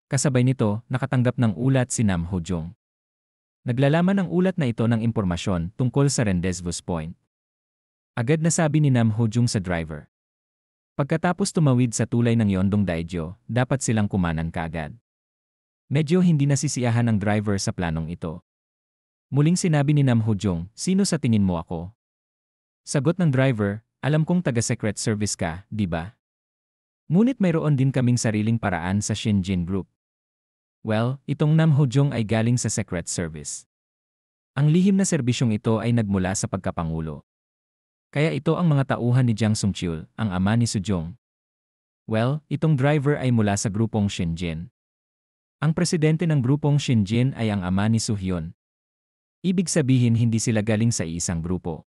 Kasabay nito, nakatanggap ng ulat si Nam Ho-jung. Naglalaman ang ulat na ito ng impormasyon tungkol sa Rendezvous Point. Agad na sabi ni Nam Ho-jung sa driver. Pagkatapos tumawid sa tulay ng Yeongdong-daejeon, dapat silang kumanan kaagad. Medyo hindi nasisiyahan ang driver sa planong ito. Muling sinabi ni Nam Ho-jung, "Sino sa tingin mo ako?" Sagot ng driver, "Alam kong taga-secret service ka, di ba? Ngunit mayroon din kaming sariling paraan sa Shinjin Group." Well, itong Nam Ho-jung ay galing sa secret service. Ang lihim na serbisyong ito ay nagmula sa pagkapangulo. Kaya ito ang mga tauhan ni Jang Sung-cheol, ang ama ni Soo-jung. Well, itong driver ay mula sa grupong Shinjin. Ang presidente ng grupong Shinjin ay ang ama ni Soo-hyun. Ibig sabihin hindi sila galing sa isang grupo.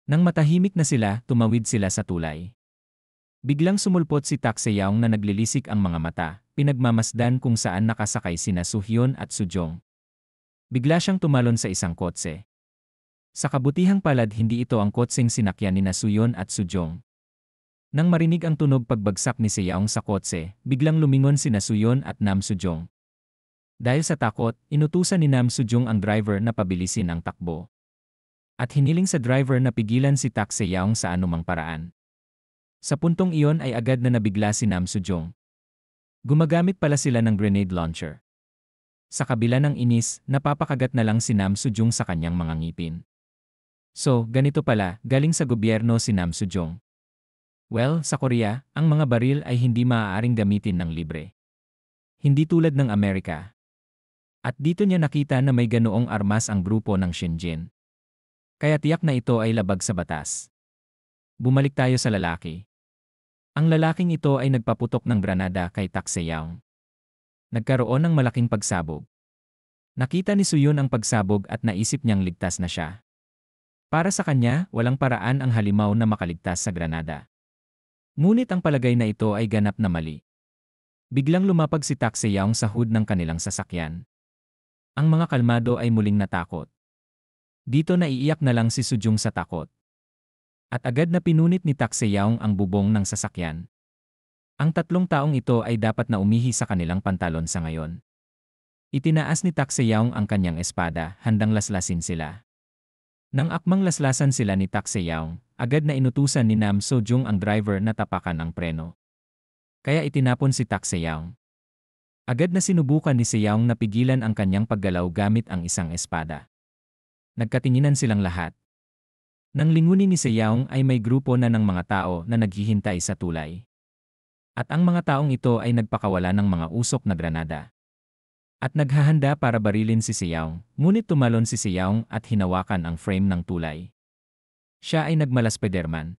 Nang matahimik na sila, tumawid sila sa tulay. Biglang sumulpot si Tak Se-young na naglilisik ang mga mata, pinagmamasdan kung saan nakasakay sina Soo-hyun at Soo-jung. Bigla siyang tumalon sa isang kotse. Sa kabutihang palad hindi ito ang kotseng sinakyan ni Soo-hyun at Soo-jung. Nang marinig ang tunog pagbagsak ni Se-young sa kotse, biglang lumingon sina Soo-hyun at Nam Soo-jung. Dahil sa takot, inutusan ni Nam Soo-jung ang driver na pabilisin ang takbo. At hiniling sa driver na pigilan si Tak Se-young sa anumang paraan. Sa puntong iyon ay agad na nabigla si Nam Soo-jung. Gumagamit pala sila ng grenade launcher. Sa kabila ng inis, napapakagat na lang si Nam Soo-jung sa kanyang mga ngipin. So, ganito pala, galing sa gobyerno si Nam Soo-jung. Well, sa Korea, ang mga baril ay hindi maaaring gamitin ng libre. Hindi tulad ng Amerika. At dito niya nakita na may ganoong armas ang grupo ng Shinjin. Kaya tiyak na ito ay labag sa batas. Bumalik tayo sa lalaki. Ang lalaking ito ay nagpaputok ng granada kay Tak Se-young. Nagkaroon ng malaking pagsabog. Nakita ni Soo-hyun ang pagsabog at naisip niyang ligtas na siya. Para sa kanya, walang paraan ang halimaw na makaligtas sa granada. Ngunit ang palagay na ito ay ganap na mali. Biglang lumapag si Tak Se-young sa hood ng kanilang sasakyan. Ang mga kalmado ay muling natakot. Dito naiiyak na lang si Soo-jung sa takot. At agad na pinunit ni Tak Se-young ang bubong ng sasakyan. Ang tatlong taong ito ay dapat na umihi sa kanilang pantalon sa ngayon. Itinaas ni Tak Se-young ang kanyang espada, handang laslasin sila. Nang akmang laslasan sila ni Tak Se-young, agad na inutusan ni Nam Soo-jung ang driver na tapakan ang preno. Kaya itinapon si Tak Se-young. Agad na sinubukan ni Se-young na pigilan ang kanyang paggalaw gamit ang isang espada. Nagkatinginan silang lahat. Nang lingunin ni Se-young ay may grupo na ng mga tao na naghihintay sa tulay. At ang mga taong ito ay nagpakawala ng mga usok na granada. At naghahanda para barilin si Se-young, ngunit tumalon si Se-young at hinawakan ang frame ng tulay. Siya ay nagmalas Spiderman.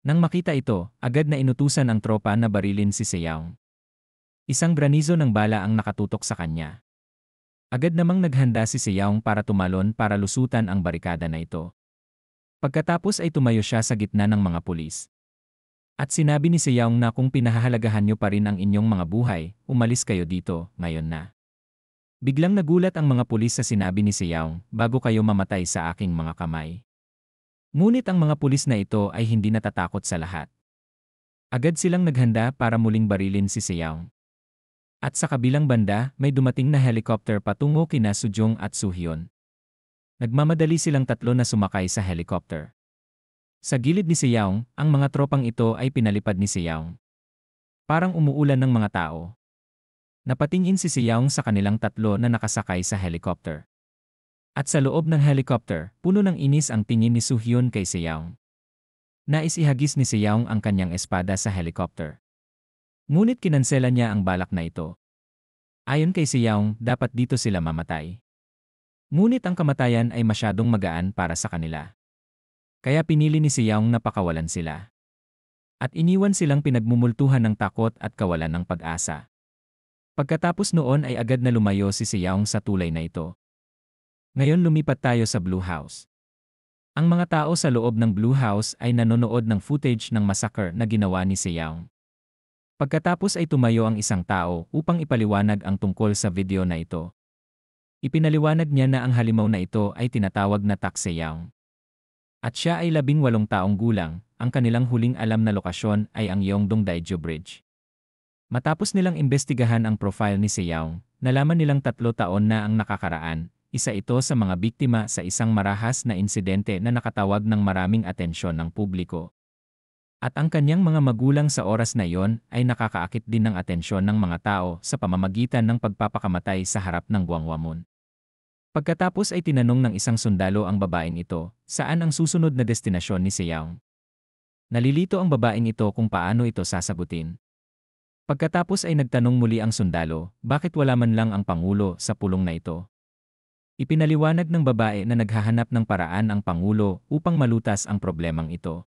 Nang makita ito, agad na inutusan ang tropa na barilin si Se-young. Isang granizo ng bala ang nakatutok sa kanya. Agad namang naghanda si Se-young para tumalon para lusutan ang barikada na ito. Pagkatapos ay tumayo siya sa gitna ng mga pulis. At sinabi ni Se-young na kung pinahahalagahan niyo pa rin ang inyong mga buhay, umalis kayo dito, ngayon na. Biglang nagulat ang mga pulis sa sinabi ni Se-young, bago kayo mamatay sa aking mga kamay. Ngunit ang mga pulis na ito ay hindi natatakot sa lahat. Agad silang naghanda para muling barilin si Se-young. At sa kabilang banda, may dumating na helicopter patungo kina Soo-jung at Soo-hyun. Nagmamadali silang tatlo na sumakay sa helicopter. Sa gilid ni Se-young, ang mga tropang ito ay pinalipad ni Se-young. Parang umuulan ng mga tao. Napatingin si Se-young sa kanilang tatlo na nakasakay sa helicopter. At sa loob ng helicopter, puno ng inis ang tingin ni Soo-hyun kay Se-young. Nais ihagis ni Se-young ang kanyang espada sa helicopter. Ngunit kinansela niya ang balak na ito. Ayon kay Se-young, dapat dito sila mamatay. Ngunit ang kamatayan ay masyadong magaan para sa kanila. Kaya pinili ni Se-young na pakawalan sila. At iniwan silang pinagmumultuhan ng takot at kawalan ng pag-asa. Pagkatapos noon ay agad na lumayo si Se-young sa tulay na ito. Ngayon lumipat tayo sa Blue House. Ang mga tao sa loob ng Blue House ay nanonood ng footage ng massacre na ginawa ni Se-young. Pagkatapos ay tumayo ang isang tao upang ipaliwanag ang tungkol sa video na ito. Ipinaliwanag niya na ang halimaw na ito ay tinatawag na Tak Se-young. At siya ay 18 taong gulang, ang kanilang huling alam na lokasyon ay ang Yeongdong-daejeon Bridge. Matapos nilang imbestigahan ang profile ni Seyaw, nalaman nilang 3 taon na ang nakakaraan, isa ito sa mga biktima sa isang marahas na insidente na nakatawag ng maraming atensyon ng publiko. At ang kanyang mga magulang sa oras na iyon ay nakakaakit din ng atensyon ng mga tao sa pamamagitan ng pagpapakamatay sa harap ng Gwanghwamun. Pagkatapos ay tinanong ng isang sundalo ang babaeng ito, saan ang susunod na destinasyon ni Seyaw. Nalilito ang babaeng ito kung paano ito sasagutin. Pagkatapos ay nagtanong muli ang sundalo, bakit wala man lang ang pangulo sa pulong na ito. Ipinaliwanag ng babae na naghahanap ng paraan ang pangulo upang malutas ang problemang ito.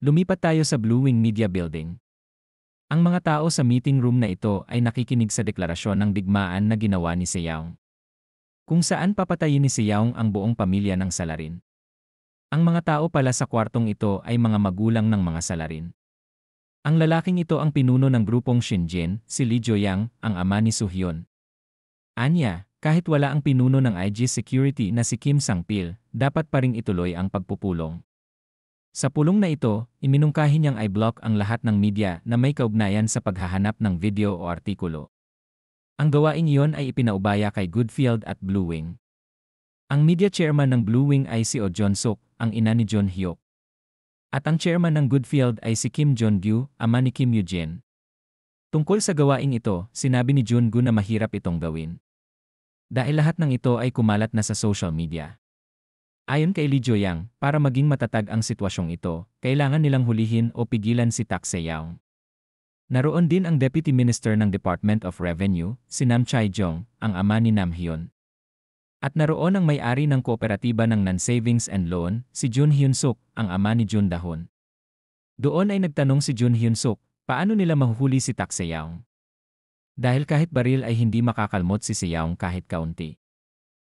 Lumipat tayo sa Blue Wing Media Building. Ang mga tao sa meeting room na ito ay nakikinig sa deklarasyon ng digmaan na ginawa ni Seyaw, kung saan papatayin ni Seyaw ang buong pamilya ng salarin. Ang mga tao pala sa kwartong ito ay mga magulang ng mga salarin. Ang lalaking ito ang pinuno ng grupong Shinjin, si Lee Joyang, ang ama ni Suhyun. Anya, kahit wala ang pinuno ng IG Security na si Kim Sang-pil, dapat pa ring ituloy ang pagpupulong. Sa pulong na ito, iminungkahi niyang i-block ang lahat ng media na may kaugnayan sa paghahanap ng video o artikulo. Ang gawaing iyon ay ipinaubaya kay Goodfield at Blue Wing. Ang media chairman ng Blue Wing ay si Oh Jun-suk, ang ina ni John Hyuk. At ang chairman ng Goodfield ay si Kim Jong-gyu, ama ni Kim Yoo-jin. Tungkol sa gawaing ito, sinabi ni Jun-gu na mahirap itong gawin. Dahil lahat ng ito ay kumalat na sa social media. Ayon kay Lee Joyang, para maging matatag ang sitwasyong ito, kailangan nilang hulihin o pigilan si Tak Se-yaw. Naroon din ang Deputy Minister ng Department of Revenue, si Nam Chae-jong, ang ama ni Nam Hyun. At naroon ang may-ari ng kooperatiba ng Non-Savings and Loan, si Jun Hyun-suk, ang ama ni Jun Dahon. Doon ay nagtanong si Jun Hyun-suk, paano nila mahuhuli si Tak Se-yaw? Dahil kahit baril ay hindi makakalmot si Seyaw kahit kaunti.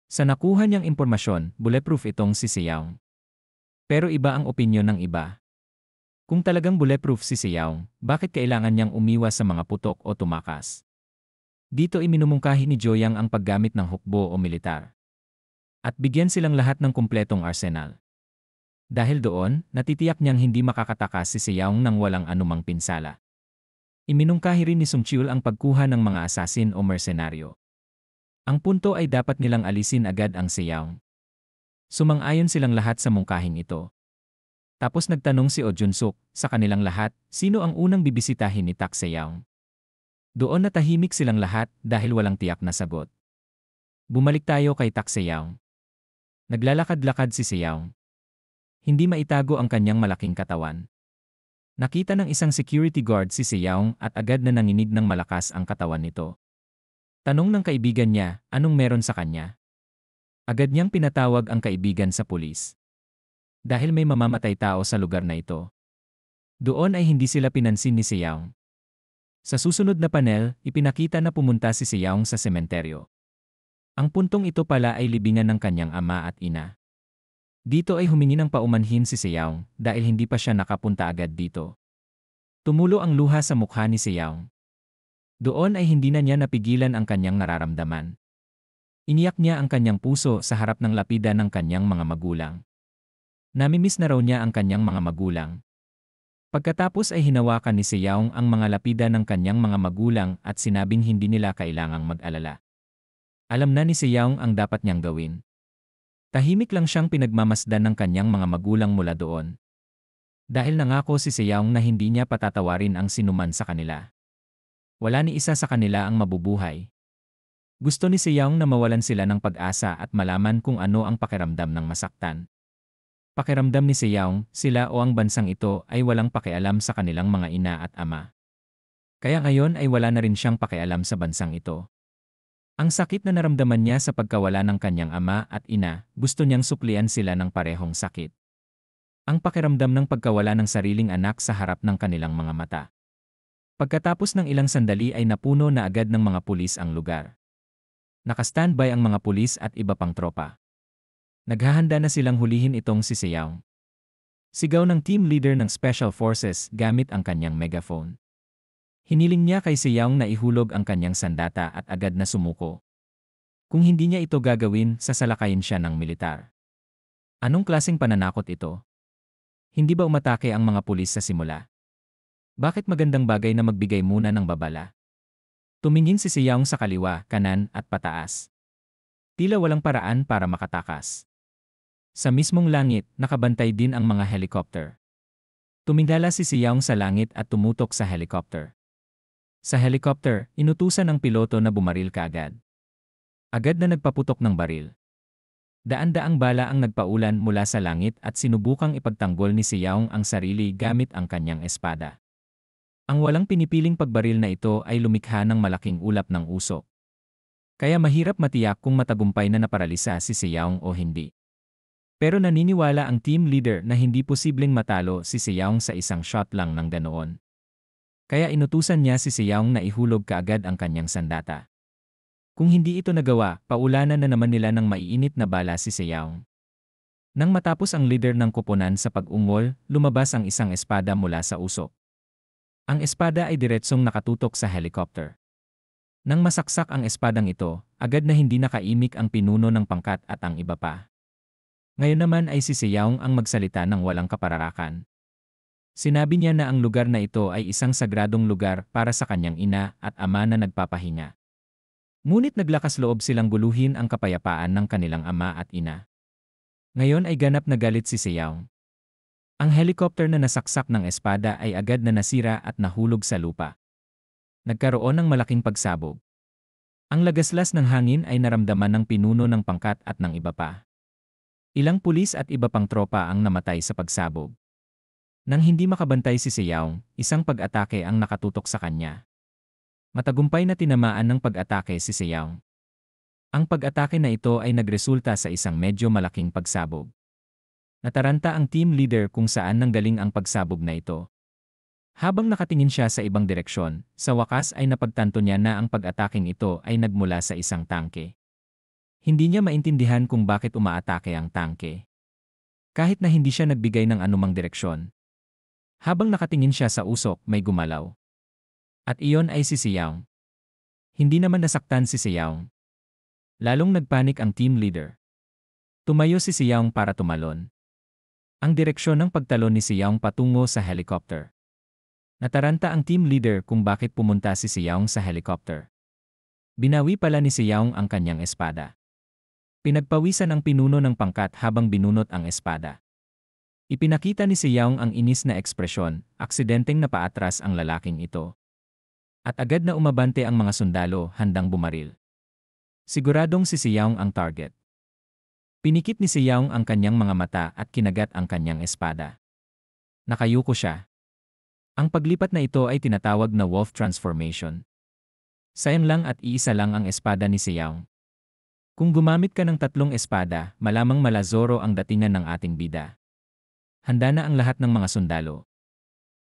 Sa nakuha niyang impormasyon, bulletproof itong si Seyaw. Pero iba ang opinyon ng iba. Kung talagang bulletproof si Seyaw, bakit kailangan niyang umiwas sa mga putok o tumakas? Dito iminumungkahi ni Joyang ang paggamit ng hukbo o militar. At bigyan silang lahat ng kumpletong arsenal. Dahil doon, natitiyak niyang hindi makakatakas si Seyaw nang walang anumang pinsala. Iminungkahi rin ni Sung Cheol ang pagkuha ng mga asasin o mersenaryo. Ang punto ay dapat nilang alisin agad ang Seyaw. Sumang-ayon silang lahat sa mungkahing ito. Tapos nagtanong si Oh Jun-suk, sa kanilang lahat, sino ang unang bibisitahin ni Tak Se-yaw? Doon natahimik silang lahat dahil walang tiyak na sagot. Bumalik tayo kay Tak Se-yaw. Naglalakad-lakad si Seyaw. Hindi maitago ang kanyang malaking katawan. Nakita ng isang security guard si Seyaw at agad na nanginig ng malakas ang katawan nito. Tanong ng kaibigan niya, anong meron sa kanya? Agad niyang pinatawag ang kaibigan sa pulis. Dahil may mamamatay tao sa lugar na ito. Doon ay hindi sila pinansin ni Seyaw. Sa susunod na panel, ipinakita na pumunta si Seyaw sa sementeryo. Ang puntong ito pala ay libingan ng kanyang ama at ina. Dito ay humingi ng paumanhin si Seyaw dahil hindi pa siya nakapunta agad dito. Tumulo ang luha sa mukha ni Seyaw. Doon ay hindi na niya napigilan ang kanyang nararamdaman. Iniyak niya ang kanyang puso sa harap ng lapida ng kanyang mga magulang. Namimiss na raw niya ang kanyang mga magulang. Pagkatapos ay hinawakan ni Seyaw ang mga lapida ng kanyang mga magulang at sinabing hindi nila kailangang mag-alala. Alam na ni Seyaw ang dapat niyang gawin. Tahimik lang siyang pinagmamasdan ng kanyang mga magulang mula doon. Dahil nangako si Seyaw na hindi niya patatawarin ang sinuman sa kanila. Wala ni isa sa kanila ang mabubuhay. Gusto ni Seyaw na mawalan sila ng pag-asa at malaman kung ano ang pakiramdam ng masaktan. Pakiramdam ni Seyaw, sila o ang bansang ito ay walang pakialam sa kanilang mga ina at ama. Kaya ngayon ay wala na rin siyang pakialam sa bansang ito. Ang sakit na naramdaman niya sa pagkawala ng kanyang ama at ina, gusto niyang suklian sila ng parehong sakit. Ang pakiramdam ng pagkawala ng sariling anak sa harap ng kanilang mga mata. Pagkatapos ng ilang sandali ay napuno na agad ng mga pulis ang lugar. Naka-standby ang mga pulis at iba pang tropa. Naghahanda na silang hulihin itong si Seyaw. Sigaw ng team leader ng Special Forces gamit ang kanyang megaphone. Hiniling niya kay Seyaw na ihulog ang kanyang sandata at agad na sumuko. Kung hindi niya ito gagawin, sasalakayin siya ng militar. Anong klaseng pananakot ito? Hindi ba umatake ang mga pulis sa simula? Bakit magandang bagay na magbigay muna ng babala? Tumingin si Siyaong sa kaliwa, kanan, at pataas. Tila walang paraan para makatakas. Sa mismong langit, nakabantay din ang mga helicopter. Tumingala si Siyaong sa langit at tumutok sa helicopter. Sa helicopter, inutusan ng piloto na bumaril kaagad. Agad na nagpaputok ng baril. Daan-daang bala ang nagpaulan mula sa langit at sinubukang ipagtanggol ni Siyaong ang sarili gamit ang kanyang espada. Ang walang pinipiling pagbaril na ito ay lumikha ng malaking ulap ng usok. Kaya mahirap matiyak kung matagumpay na naparalisa si Siyaong o hindi. Pero naniniwala ang team leader na hindi posibleng matalo si Siyaong sa isang shot lang ng ganoon. Kaya inutusan niya si Siyaong na ihulog kaagad ang kanyang sandata. Kung hindi ito nagawa, paulanan na naman nila ng maiinit na bala si Siyaong. Nang matapos ang leader ng koponan sa pag-ungol, lumabas ang isang espada mula sa usok. Ang espada ay diretsong nakatutok sa helicopter. Nang masaksak ang espadang ito, agad na hindi nakaimik ang pinuno ng pangkat at ang iba pa. Ngayon naman ay si Siyaong ang magsalita ng walang kapararakan. Sinabi niya na ang lugar na ito ay isang sagradong lugar para sa kanyang ina at ama na nagpapahinga. Ngunit naglakas loob silang guluhin ang kapayapaan ng kanilang ama at ina. Ngayon ay ganap na galit si Siyaong. Ang helicopter na nasaksak ng espada ay agad na nasira at nahulog sa lupa. Nagkaroon ng malaking pagsabog. Ang lagaslas ng hangin ay naramdaman ng pinuno ng pangkat at ng iba pa. Ilang pulis at iba pang tropa ang namatay sa pagsabog. Nang hindi makabantay si Siyaong, isang pag-atake ang nakatutok sa kanya. Matagumpay na tinamaan ng pag-atake si Siyaong. Ang pag-atake na ito ay nagresulta sa isang medyo malaking pagsabog. Nataranta ang team leader kung saan nanggaling ang pagsabog na ito. Habang nakatingin siya sa ibang direksyon, sa wakas ay napagtanto niya na ang pag-ataking ito ay nagmula sa isang tangke. Hindi niya maintindihan kung bakit umaatake ang tangke. Kahit na hindi siya nagbigay ng anumang direksyon. Habang nakatingin siya sa usok, may gumalaw. At iyon ay si Siyaong. Hindi naman nasaktan si Siyaong. Lalong nagpanik ang team leader. Tumayo si Siyaong para tumalon. Ang direksyon ng pagtalon ni Siyaong patungo sa helicopter. Nataranta ang team leader kung bakit pumunta si Siyaong sa helicopter. Binawi pala ni Siyaong ang kanyang espada. Pinagpawisan ang pinuno ng pangkat habang binunot ang espada. Ipinakita ni Siyaong ang inis na ekspresyon, aksidenteng napaatras ang lalaking ito. At agad na umabante ang mga sundalo, handang bumaril. Siguradong si Siyaong ang target. Pinikit ni Siyaong ang kanyang mga mata at kinagat ang kanyang espada. Nakayuko siya. Ang paglipat na ito ay tinatawag na wolf transformation. Sayang lang at iisa lang ang espada ni Siyaong. Kung gumamit ka ng 3 espada, malamang malazoro ang datingan ng ating bida. Handa na ang lahat ng mga sundalo.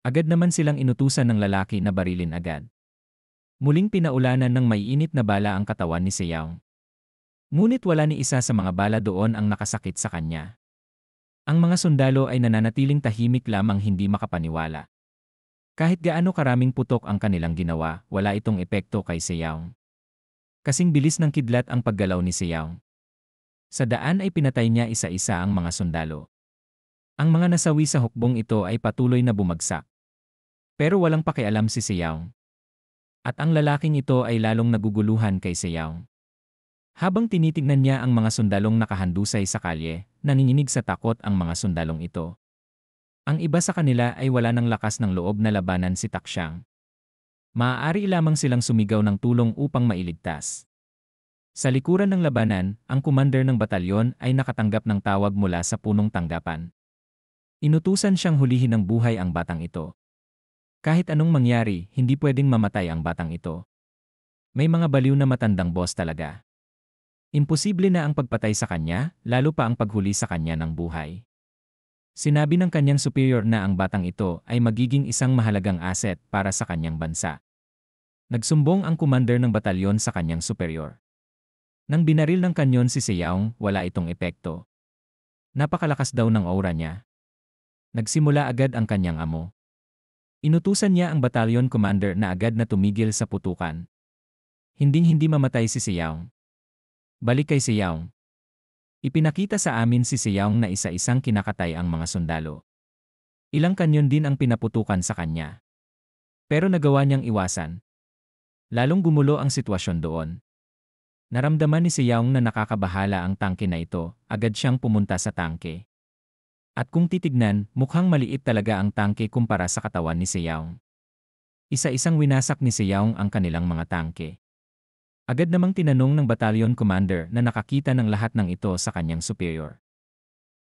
Agad naman silang inutusan ng lalaki na barilin agad. Muling pinaulanan ng maiinit na bala ang katawan ni Siyaong. Ngunit wala ni isa sa mga bala doon ang nakasakit sa kanya. Ang mga sundalo ay nananatiling tahimik lamang hindi makapaniwala. Kahit gaano karaming putok ang kanilang ginawa, wala itong epekto kay Siyaong. Kasing bilis ng kidlat ang paggalaw ni Siyaong. Sa daan ay pinatay niya isa-isa ang mga sundalo. Ang mga nasawi sa hukbong ito ay patuloy na bumagsak. Pero walang pakialam si Siyaong. At ang lalaking ito ay lalong naguguluhan kay Siyaong. Habang tinitignan niya ang mga sundalong nakahandusay sa kalye, nanginginig sa takot ang mga sundalong ito. Ang iba sa kanila ay wala ng lakas ng loob na labanan si Taksyang. Maaari lamang silang sumigaw ng tulong upang mailigtas. Sa likuran ng labanan, ang commander ng batalyon ay nakatanggap ng tawag mula sa punong tanggapan. Inutusan siyang hulihin ng buhay ang batang ito. Kahit anong mangyari, hindi pwedeng mamatay ang batang ito. May mga baliw na matandang boss talaga. Imposible na ang pagpatay sa kanya, lalo pa ang paghuli sa kanya ng buhay. Sinabi ng kanyang superior na ang batang ito ay magiging isang mahalagang asset para sa kanyang bansa. Nagsumbong ang commander ng batalyon sa kanyang superior. Nang binaril ng kanyon si Siyaong, wala itong epekto. Napakalakas daw ng aura niya. Nagsimula agad ang kanyang amo. Inutusan niya ang batalyon commander na agad na tumigil sa putukan. Hinding-hindi mamatay si Siyaong. Balik kay Siyaong. Ipinakita sa amin si Siyaong na isa-isang kinakatay ang mga sundalo. Ilang kanyon din ang pinaputukan sa kanya. Pero nagawa niyang iwasan. Lalong gumulo ang sitwasyon doon. Naramdaman ni Seyaong na nakakabahala ang tangke na ito, agad siyang pumunta sa tangke. At kung titignan, mukhang maliit talaga ang tangke kumpara sa katawan ni Seyaong. Isa-isang winasak ni Seyaong ang kanilang mga tangke. Agad namang tinanong ng battalion commander na nakakita ng lahat ng ito sa kanyang superior.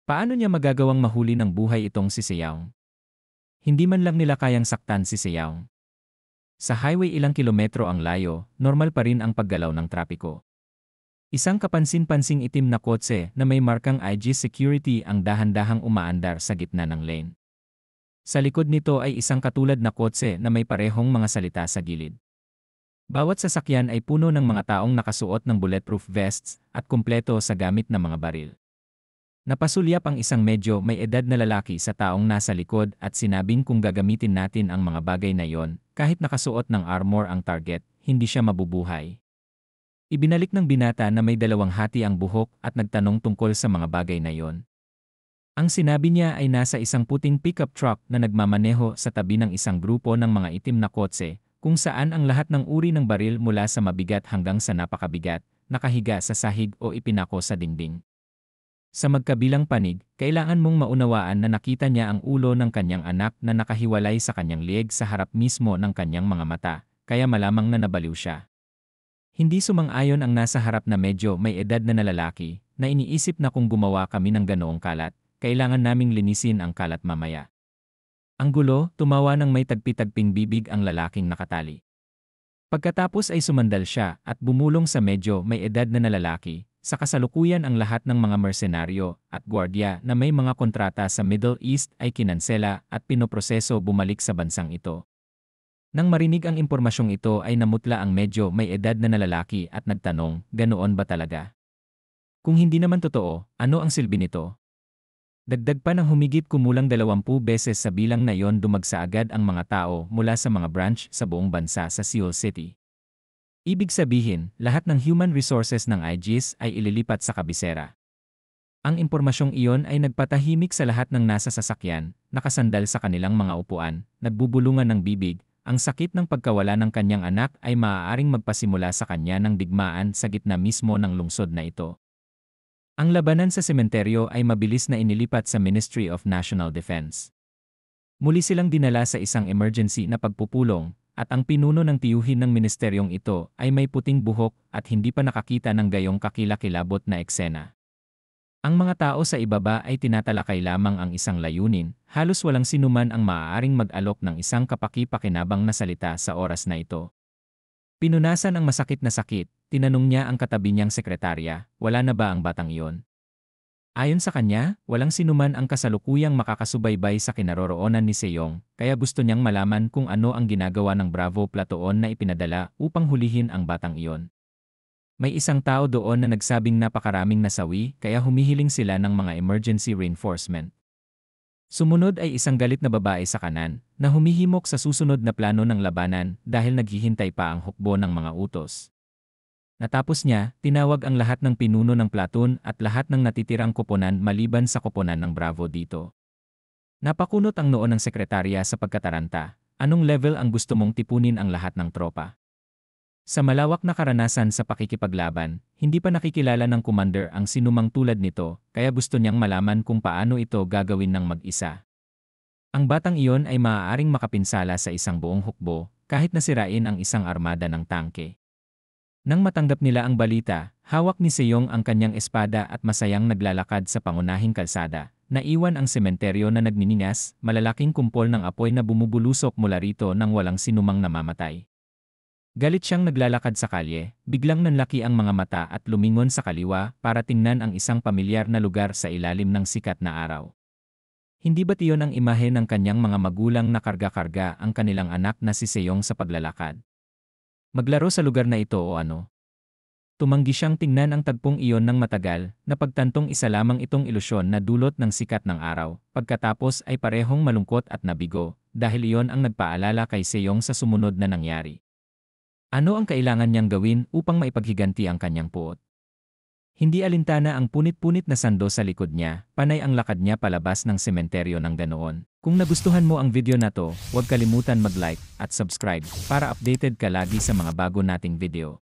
Paano niya magagawang mahuli ng buhay itong si Seyaong? Hindi man lang nila kayang saktan si Seyaong. Sa highway ilang kilometro ang layo, normal pa rin ang paggalaw ng trapiko. Isang kapansin-pansing itim na kotse na may markang IG security ang dahan-dahang umaandar sa gitna ng lane. Sa likod nito ay isang katulad na kotse na may parehong mga salita sa gilid. Bawat sasakyan ay puno ng mga taong nakasuot ng bulletproof vests at kumpleto sa gamit na mga baril. Napasulyap ang isang medyo may edad na lalaki sa taong nasa likod at sinabing kung gagamitin natin ang mga bagay na yon, kahit nakasuot ng armor ang target, hindi siya mabubuhay. Ibinalik ng binata na may dalawang hati ang buhok at nagtanong tungkol sa mga bagay na yon. Ang sinabi niya ay nasa isang puting pickup truck na nagmamaneho sa tabi ng isang grupo ng mga itim na kotse, kung saan ang lahat ng uri ng baril mula sa mabigat hanggang sa napakabigat, nakahiga sa sahig o ipinako sa dingding. Sa magkabilang panig, kailangan mong maunawaan na nakita niya ang ulo ng kanyang anak na nakahiwalay sa kanyang lieg sa harap mismo ng kanyang mga mata, kaya malamang na nabaliw siya. Hindi sumang-ayon ang nasa harap na medyo may edad na lalaki, na iniisip na kung gumawa kami ng ganoong kalat, kailangan naming linisin ang kalat mamaya. Ang gulo, tumawa ng may tagpi-tagping bibig ang lalaking nakatali. Pagkatapos ay sumandal siya at bumulong sa medyo may edad na lalaki, sa kasalukuyan ang lahat ng mga mersenaryo at gwardiya na may mga kontrata sa Middle East ay kinansela at pinoproseso bumalik sa bansang ito. Nang marinig ang impormasyong ito ay namutla ang medyo may edad na lalaki at nagtanong, ganoon ba talaga? Kung hindi naman totoo, ano ang silbi nito? Dagdag pa ng humigit kumulang 20 beses sa bilang na iyon dumagsa agad ang mga tao mula sa mga branch sa buong bansa sa Seoul City. Ibig sabihin, lahat ng human resources ng Aegis ay ililipat sa kabisera. Ang impormasyong iyon ay nagpatahimik sa lahat ng nasa sasakyan, nakasandal sa kanilang mga upuan, nagbubulungan ng bibig, ang sakit ng pagkawala ng kanyang anak ay maaaring magpasimula sa kanya ng digmaan sa gitna mismo ng lungsod na ito. Ang labanan sa sementeryo ay mabilis na inilipat sa Ministry of National Defense. Muli silang dinala sa isang emergency na pagpupulong, at ang pinuno ng tiyuhin ng ministeryong ito ay may puting buhok at hindi pa nakakita ng gayong kakilakilabot na eksena. Ang mga tao sa ibaba ay tinatalakay lamang ang isang layunin, halos walang sinuman ang maaaring mag-alok ng isang kapaki-pakinabang na salita sa oras na ito. Pinunasan ang masakit na sakit, tinanong niya ang katabi niyang sekretarya, wala na ba ang batang iyon? Ayon sa kanya, walang sinuman ang kasalukuyang makakasubaybay sa kinaroroonan ni Seyong, kaya gusto niyang malaman kung ano ang ginagawa ng Bravo Platoon na ipinadala upang hulihin ang batang iyon. May isang tao doon na nagsabing napakaraming nasawi kaya humihiling sila ng mga emergency reinforcement. Sumunod ay isang galit na babae sa kanan, na humihimok sa susunod na plano ng labanan dahil naghihintay pa ang hukbo ng mga utos. Natapos niya, tinawag ang lahat ng pinuno ng platoon at lahat ng natitirang koponan maliban sa koponan ng Bravo dito. Napakunot ang noo ng sekretarya sa pagkataranta, anong level ang gusto mong tipunin ang lahat ng tropa? Sa malawak na karanasan sa pakikipaglaban, hindi pa nakikilala ng commander ang sinumang tulad nito, kaya gusto niyang malaman kung paano ito gagawin ng mag-isa. Ang batang iyon ay maaaring makapinsala sa isang buong hukbo, kahit nasirain ang isang armada ng tangke. Nang matanggap nila ang balita, hawak ni Seyong ang kanyang espada at masayang naglalakad sa pangunahing kalsada. Naiwan ang sementeryo na nagniningas, malalaking kumpol ng apoy na bumubulusok mula rito nang walang sinumang namamatay. Galit siyang naglalakad sa kalye, biglang nanlaki ang mga mata at lumingon sa kaliwa para tingnan ang isang pamilyar na lugar sa ilalim ng sikat na araw. Hindi ba't iyon ang imahe ng kanyang mga magulang na karga-karga ang kanilang anak na si Seyong sa paglalakad? Maglaro sa lugar na ito o ano? Tumanggi siyang tingnan ang tagpong iyon ng matagal, na pagtantong isa lamang itong ilusyon na dulot ng sikat ng araw, pagkatapos ay parehong malungkot at nabigo, dahil iyon ang nagpaalala kay Seyong sa sumunod na nangyari. Ano ang kailangan niyang gawin upang maipaghiganti ang kanyang puot? Hindi alintana ang punit-punit na sando sa likod niya, panay ang lakad niya palabas ng sementeryo ng ganoon. Kung nagustuhan mo ang video na to, huwag kalimutan mag-like at subscribe para updated ka lagi sa mga bago nating video.